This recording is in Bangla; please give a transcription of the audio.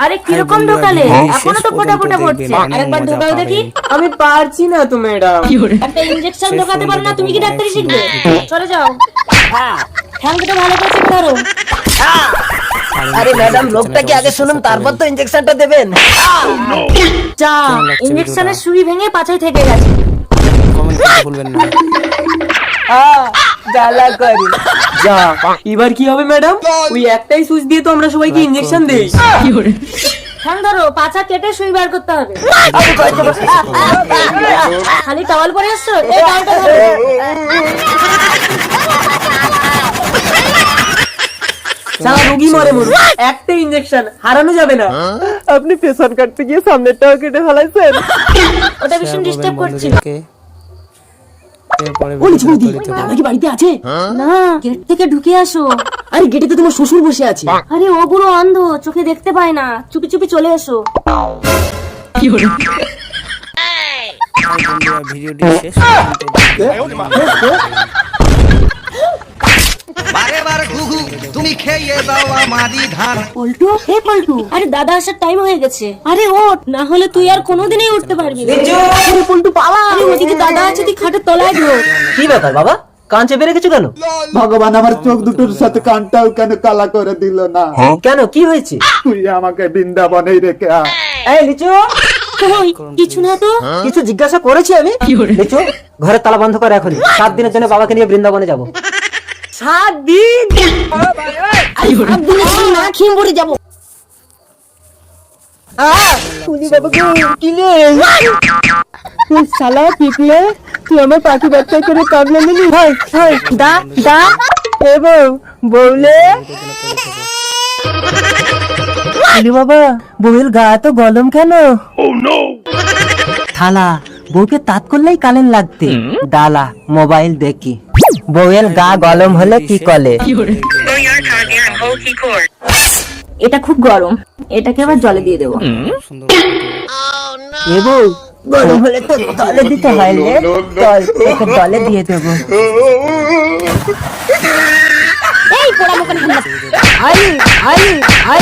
আরে কিরকম ঢোকালে? এখনো তো ফোটা ফোটা পড়ছে। আরেকবার ঢোকাও দেখি। আমি পারছি না তো ম্যাডাম। একটা ইনজেকশন ঢোকাতে পারো না, তুমি কি ডাক্তারি শিখবে? চলে যাও। ঠ্যাংটা ভালো করে চেপে ধরো। আরে ম্যাডাম, লোকটাকে আগে শুনুন, তারপর তো ইনজেকশনটা দেবেন। যা, ইনজেকশনের সুই ভেঙে পাছায় থেকে গেছে। কমেন্ট করতে ভুলবেন না। জ্বালা করি। যা, এবার কি হবে ম্যাডাম? ওই একটাই সুইচ দিয়ে তো আমরা সবাইকে ইনজেকশন দেই। ঠ্যাং ধরো, পাছা কেটে সুই বার করতে হবে। খালি টাওয়াল পরে আসছো? এই টাওয়ালটা ধরো। সারা রোগী মরে মরুক, একটাই ইনজেকশন হারানো যাবে না। আপনি পেছন কাটতে গিয়ে সামনেরটাও কেটে ফেলাইছেন। ওটা ভীষণ ডিস্টার্ব করছিল। দাদা কি বাড়িতে আছে? না, গেট থেকে ঢুকে আসো। আরে গেটে তো তোমার শ্বশুর বসে আছে। আরে ও বুড়ো অন্ধ, চোখে দেখতে পায় না। চুপি চুপি চলে এসো। বন্ধুরা, ভিডিওটি শেষ পর্যন্ত বারেবার ঘুঘু তুমি খেয়ে দাও আমারি ধান। পল্টু, হে পল্টু, আরে দাদা আসার টাইম হয়ে গেছে। আরে ওঠ, না হলে তুই আর কোনোদিনই উঠতে পারবি না। আরে পল্টু পালা। আরে ওদিকে দাদা আছে, তুই খাটের তলায় ঢোক। কি ব্যাপার বাবা, কান চেপে রেখেছো কেন? ভগবান আমার চোখ দুটোর সাথে কানটাও কেন কালা করে দিল না? কেন, কি হয়েছে? তুই আমাকে বৃন্দাবনেই রেখে আয়। এই লিচু, কই, কিছু না তো। কিছু জিজ্ঞাসা করেছি আমি? লিচু, ঘরের তালা বন্ধ করে এখনই। 7 দিনের জন্য বাবাকে নিয়ে বৃন্দাবনে যাবো। 7 দিন? আরে 7 দিনে তুই না খেয়ে মরে যাবো। শালা পিপলে, তুই আমার পাখি বাচ্চা করে কামলে নিলি। ভাই ভাই, দা দা এ বউ বউলে। আরে বাবা, বউয়ের গা তো গরম কেন? থালা, বউকে তাৎ করলেই কালেন লাগতে। ডালা, মোবাইল দেখি। বউয়ের গা গরম হলে কি করে? এটা খুব গরম, এটাকে আবার জলে দিয়ে দেবো। সুন্দর এ বউ, গরম হলে তো জলে দিতে হয় রে। চল, ওকে জলে দিয়ে দেবো। এই পোড়া মুখে আই আই আই